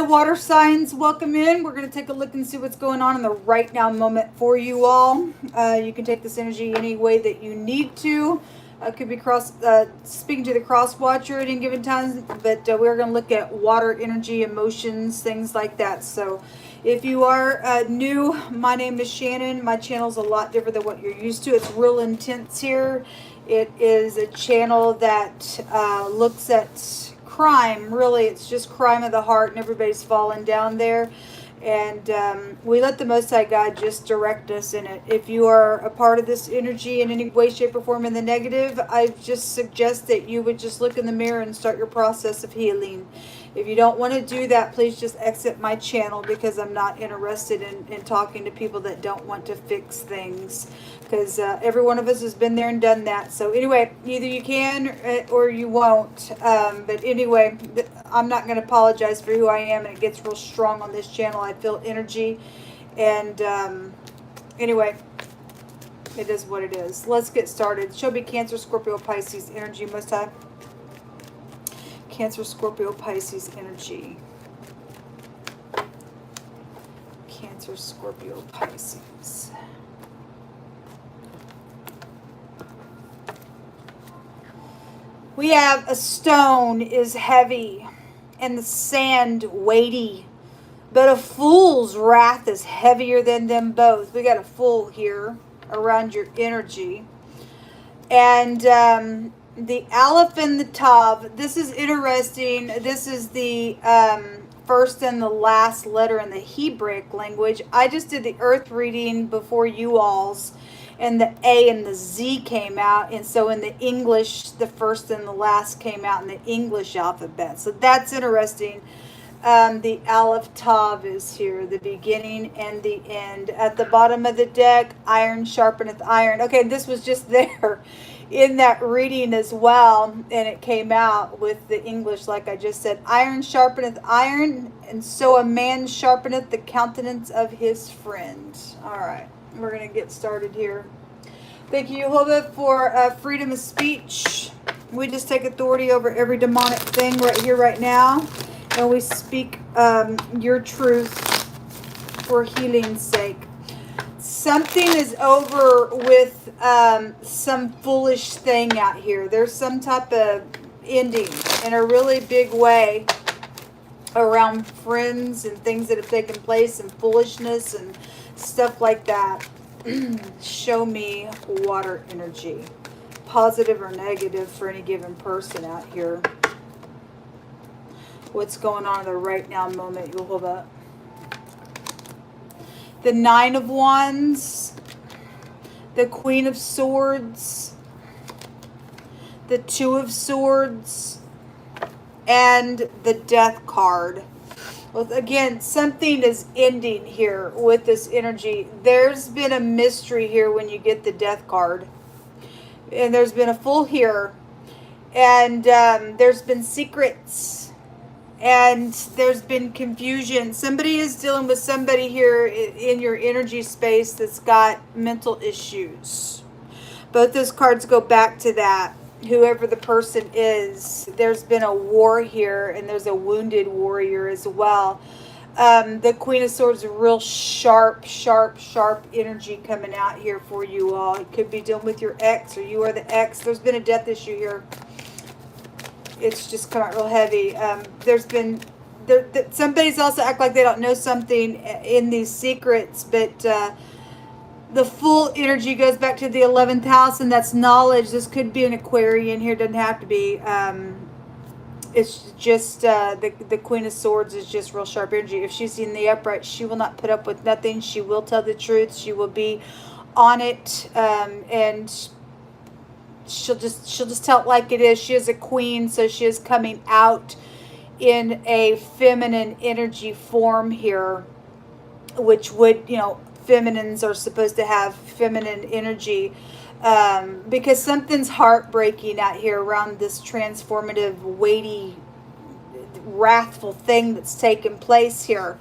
water signs, welcome in. We're going to take a look and see what's going on in the right now moment for you all. You can take this energy any way that you need to. Could be speaking to the cross watcher at any given time, but we're going to look at water energy, emotions, things like that. So if you are new, my name is Shannon. My channel's a lot different than what you're used to. It's real intense here. It is a channel that looks at crime. Really, it's just crime of the heart, and everybody's falling down there. And we let the Most High God just direct us in it. If you are a part of this energy in any way, shape, or form in the negative, I just suggest that you would just look in the mirror and start your process of healing. If you don't want to do that, please just exit my channel, because I'm not interested in talking to people that don't want to fix things. Because every one of us has been there and done that. So anyway, either you can or you won't. But anyway, I'm not going to apologize for who I am. And it gets real strong on this channel. I feel energy. And anyway, it is what it is. Let's get started. Show me Cancer, Scorpio, Pisces energy most time. Cancer, Scorpio, Pisces energy. Cancer, Scorpio, Pisces. We have a stone is heavy and the sand weighty, but a fool's wrath is heavier than them both. We got a fool here around your energy. And the Aleph and the Tav, this is interesting. This is the first and the last letter in the Hebraic language. I just did the earth reading before you all's, and the A and the Z came out. And so in the English, the first and the last came out in the English alphabet. So that's interesting. The Aleph Tav is here, the beginning and the end. At the bottom of the deck, iron sharpeneth iron. Okay, this was just there in that reading as well, and it came out with the English, like I just said. Iron sharpeneth iron, and so a man sharpeneth the countenance of his friend. All right, we're going to get started here. Thank you, Jehovah, for freedom of speech. We just take authority over every demonic thing right here, right now, and we speak your truth for healing's sake. Something is over with some foolish thing out here. There's some type of ending in a really big way around friends and things that have taken place and foolishness and stuff like that. Show me water energy, positive or negative for any given person out here. What's going on in the right now moment? You'll hold up. The Nine of Wands, the Queen of Swords, the Two of Swords, and the Death card. Well, again, something is ending here with this energy. There's been a mystery here when you get the Death card. And there's been a Fool here. And there's been secrets. And there's been confusion. Somebody is dealing with somebody here in your energy space that's got mental issues. Both those cards go back to that. Whoever the person is, there's been a war here, and there's a wounded warrior as well. The Queen of Swords, real sharp energy coming out here for you all. It could be dealing with your ex, or you are the ex. There's been a death issue here. It's just come out real heavy. There's been somebody's also act like they don't know something in these secrets, but the Fool energy goes back to the 11th house, and that's knowledge. This could be an Aquarian here. Doesn't have to be. It's just the Queen of Swords is just real sharp energy. If she's in the upright, she will not put up with nothing. She will tell the truth. She will be on it, and she'll just tell it like it is. She is a queen, so she is coming out in a feminine energy form here, which would, feminines are supposed to have feminine energy, because something's heartbreaking out here around this transformative, weighty, wrathful thing that's taken place here.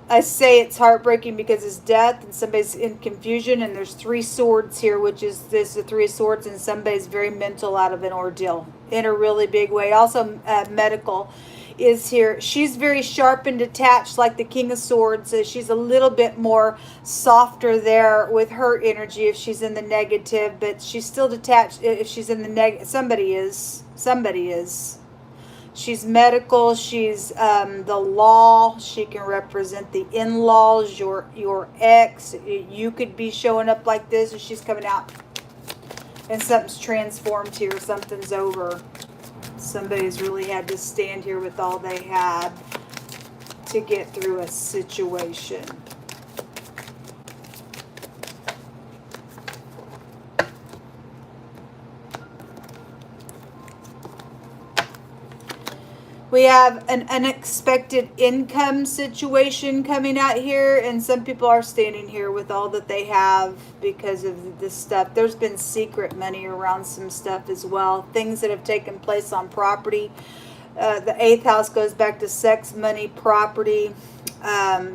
I say it's heartbreaking because it's death and somebody's in confusion, and there's three swords here, which is the Three of Swords, and somebody's very mental out of an ordeal. in a really big way. Also, medical is here. She's very sharp and detached, like the King of Swords. So she's a little bit more softer there with her energy if she's in the negative, but she's still detached if she's in the negative. Somebody is. She's medical. She's the law. She can represent the in-laws, your ex. You could be showing up like this, and she's coming out, and something's transformed here. Something's over. Somebody's really had to stand here with all they had to get through a situation. We have an unexpected income situation coming out here, and some people are standing here with all that they have because of this stuff. There's been secret money around some stuff as well. Things that have taken place on property. The 8th house goes back to sex, money, property.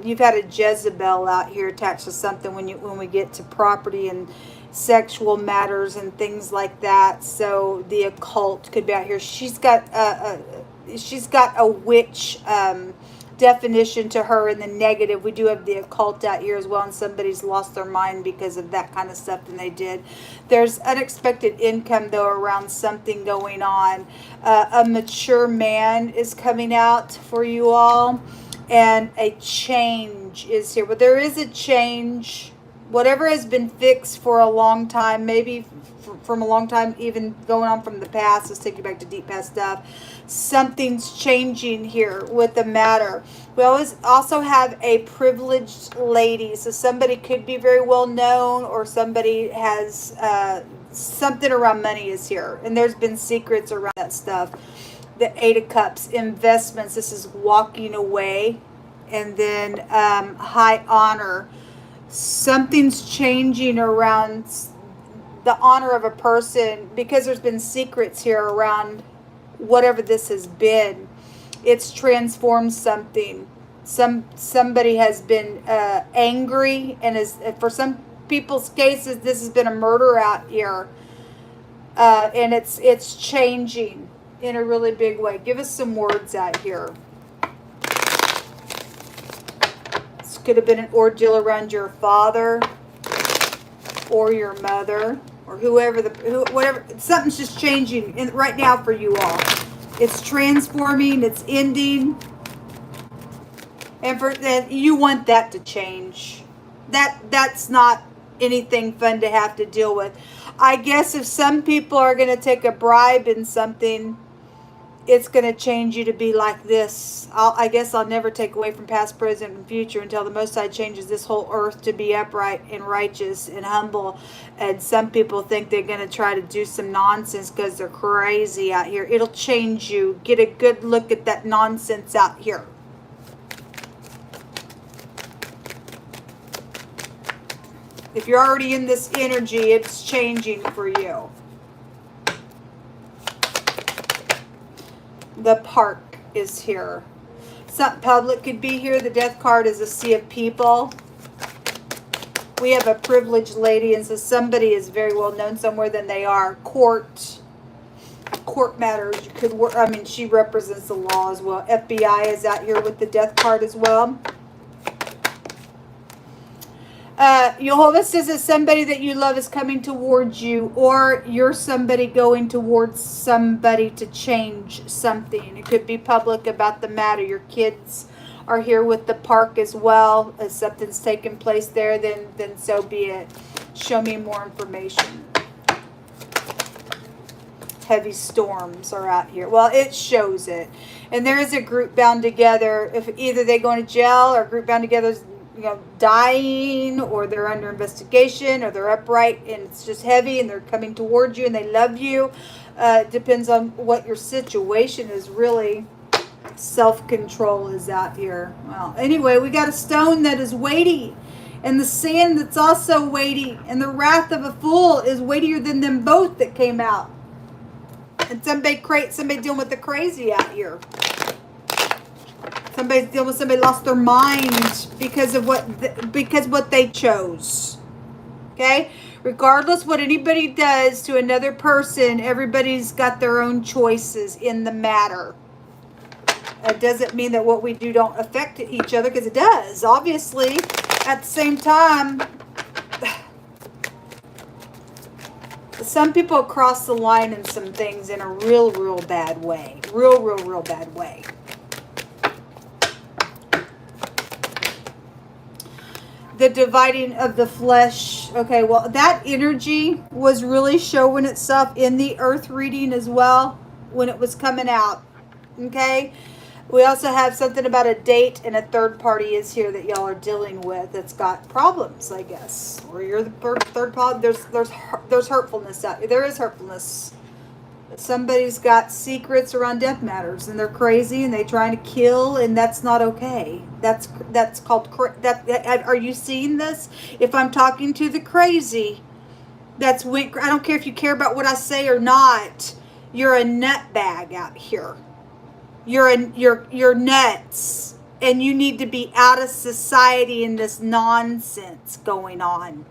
You've had a Jezebel out here attached to something when we get to property and sexual matters and things like that. So the occult could be out here. She's got a witch definition to her in the negative. We do have the occult out here as well, and somebody's lost their mind because of that kind of stuff than they did. There's unexpected income, though, around something going on. A mature man is coming out for you all, and a change is here. But there is a change. Whatever has been fixed for a long time, maybe from a long time, even going on from the past, let's take you back to deep past stuff. Something's changing here with the matter. We always also have a privileged lady. So somebody could be very well known, or somebody has something around money is here. And there's been secrets around that stuff. The 8 of Cups, investments. This is walking away. And then high honor. Something's changing around the honor of a person, because there's been secrets here around whatever this has been. It's transformed something. Somebody has been angry, and is, for some people's cases, this has been a murder out here, and it's changing in a really big way. Give us some words out here. This could have been an ordeal around your father or your mother, or whatever. Something's just changing right now for you all. It's transforming. It's ending, and you want that to change. That's not anything fun to have to deal with. I guess if some people are going to take a bribe in something, it's going to change you to be like this. I guess I'll never take away from past, present, and future until the Most High changes this whole earth to be upright and righteous and humble. And some people think they're going to try to do some nonsense because they're crazy out here. It'll change you. Get a good look at that nonsense out here. If you're already in this energy, it's changing for you. The park is here. Something public could be here. The death card is a sea of people. We have a privileged lady, and so somebody is very well known somewhere than they are. Court matters. You could work. I mean, she represents the law as well. FBI is out here with the death card as well. Jehovah says that somebody that you love is coming towards you, or you're somebody going towards somebody to change something. It could be public about the matter. Your kids are here with the park as well. If something's taking place there, then so be it. Show me more information. Heavy storms are out here. Well, it shows it. And there is a group bound together. If either they go to jail, or group bound together is, dying, or they're under investigation, or they're upright and it's just heavy and they're coming towards you and they love you. It depends on what your situation is. Really, self-control is out here. Well, anyway, we got a stone that is weighty, and the sand that's also weighty, and the wrath of a fool is weightier than them both that came out. And somebody dealing with the crazy out here. Somebody's dealing with somebody lost their mind because of what they chose. Okay? Regardless what anybody does to another person, everybody's got their own choices in the matter. It doesn't mean that what we do don't affect each other, because it does, obviously. At the same time, some people cross the line in some things in a real bad way. Real bad way. The dividing of the flesh. Okay, well, that energy was really showing itself in the earth reading as well when it was coming out. Okay? We also have something about a date, and a third party is here that y'all are dealing with that's got problems, I guess. Or you're the third party. There's hurtfulness out here. There is hurtfulness. Somebody's got secrets around death matters, and they're crazy, and they're trying to kill, and that's not okay. That's called are you seeing this? If I'm talking to the crazy, that's when, I don't care if you care about what I say or not. You're a nutbag out here. You're nuts, and you need to be out of society in this nonsense going on.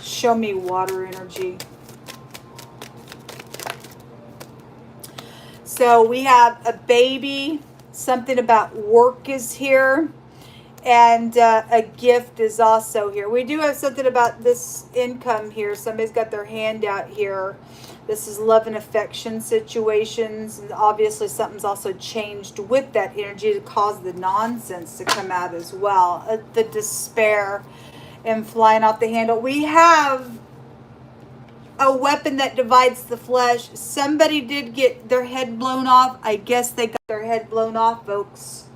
Show me water energy. So we have a baby. Something about work is here. And a gift is also here. We do have something about this income here. Somebody's got their hand out here. This is love and affection situations. And obviously something's also changed with that energy to cause the nonsense to come out as well. The despair and flying off the handle. We have a weapon that divides the flesh. Somebody did get their head blown off. I guess they got their head blown off, folks.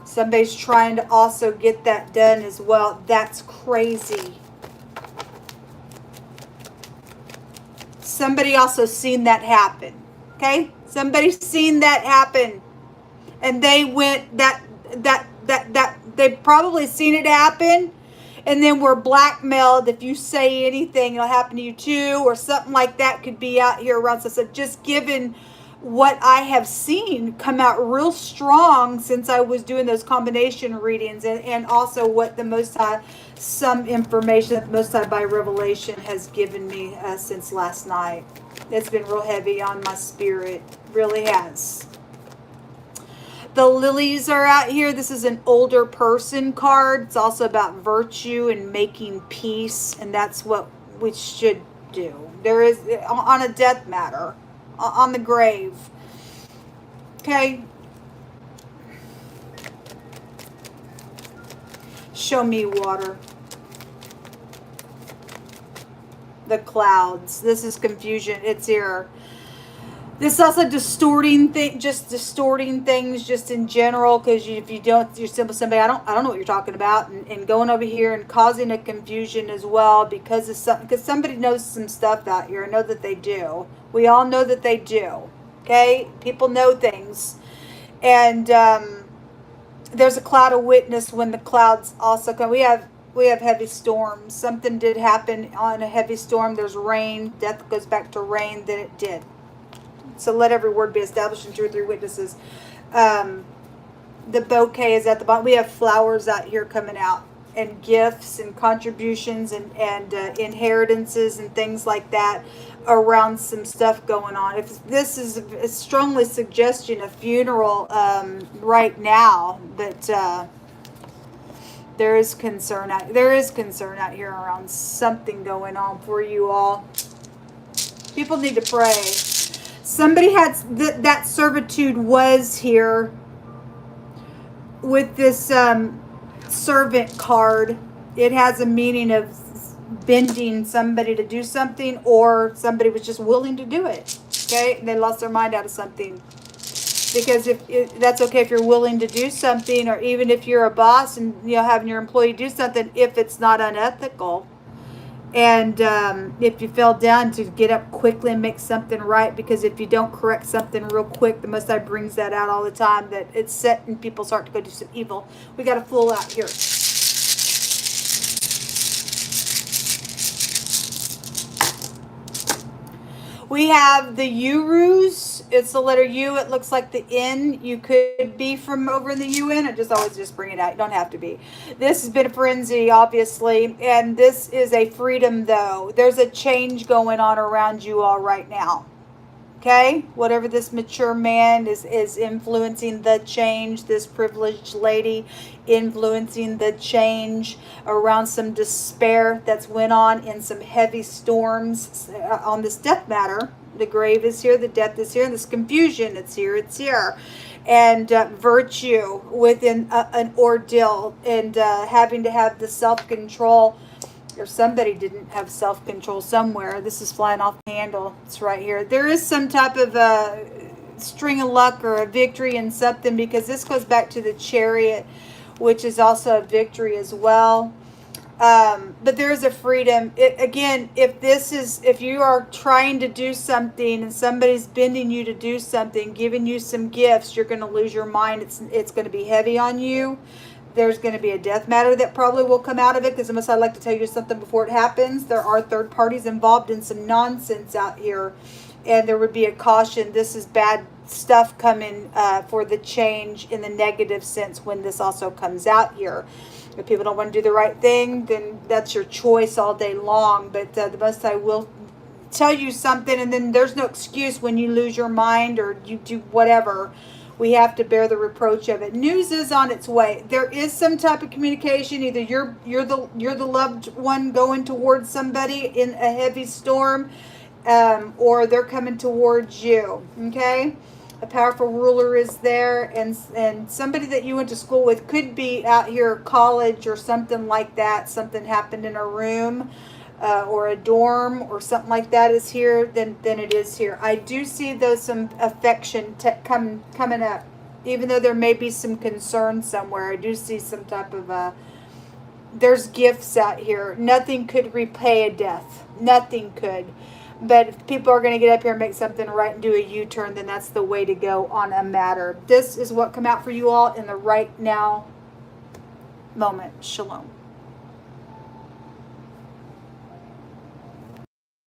Somebody's trying to also get that done as well. That's crazy. Somebody also seen that happen. Okay? Somebody's seen that happen. And they went they've probably seen it happen. And then we're blackmailed. If you say anything, it'll happen to you too, or something like that could be out here around. So just given what I have seen come out real strong since I was doing those combination readings, and also what the Most High, some information that the Most High by revelation has given me since last night. It's been real heavy on my spirit. Really has. The lilies are out here. This is an older person card. It's also about virtue and making peace, and that's what we should do. There is, on a death matter, on the grave. Okay. Show me water. The clouds. This is confusion. It's here. This is also distorting distorting things just in general, because if you don't, you're simply somebody, I don't know what you're talking about, and going over here and causing a confusion as well because of something, because somebody knows some stuff out here. I know that they do. We all know that they do. Okay, people know things, and there's a cloud of witness when the clouds also come. We have heavy storms. Something did happen on a heavy storm. There's rain. Death goes back to rain. Then it did. So let every word be established in 2 or 3 witnesses. The bouquet is at the bottom. We have flowers out here coming out, and gifts and contributions and inheritances and things like that around some stuff going on. If this is a strongly suggesting a funeral right now, but there is concern out here around something going on for you all. People need to pray. Somebody had that servitude was here with this servant card. It has a meaning of bending somebody to do something, or somebody was just willing to do it. Okay, they lost their mind out of something. Because if that's okay if you're willing to do something, or even if you're a boss and having your employee do something, if it's not unethical. And if you fell down, to get up quickly and make something right, because if you don't correct something real quick, the Most High brings that out all the time, that it's set in people's heart to go do some evil. We got a fool out here. We have the Urus. It's the letter U. It looks like the N. You could be from over in the UN. I just always just bring it out. You don't have to be. This has been a frenzy, obviously. And this is a freedom, though. There's a change going on around you all right now. Okay, whatever this mature man is influencing the change, this privileged lady influencing the change around some despair that's went on in some heavy storms on this death matter. The grave is here, the death is here, and this confusion, it's here. And virtue within an ordeal, and having to have the self-control, or somebody didn't have self-control somewhere. This is flying off the handle. It's right here. There is some type of a string of luck or a victory in something, because this goes back to the Chariot, which is also a victory as well. But there is a freedom. Again, if you are trying to do something and somebody's bending you to do something, giving you some gifts, you're going to lose your mind. It's going to be heavy on you. There's going to be a death matter that probably will come out of it, because unless I'd like to tell you something before it happens, there are third parties involved in some nonsense out here, and there would be a caution. This is bad stuff coming for the change in the negative sense when this also comes out here. If people don't want to do the right thing, then that's your choice all day long, but the Most High will tell you something, and then there's no excuse when you lose your mind or you do whatever. We have to bear the reproach of it. News is on its way. There is some type of communication. Either you're the loved one going towards somebody in a heavy storm, or they're coming towards you. Okay, a powerful ruler is there, and somebody that you went to school with could be out here, college or something like that. Something happened in a room. Or a dorm or something like that is here, then it is here. I do see though some affection coming up, even though there may be some concern somewhere. I do see some type of there's gifts out here. Nothing could repay a death. Nothing could. But if people are going to get up here and make something right and do a U-turn, then that's the way to go on a matter. This is what come out for you all in the right now moment. Shalom.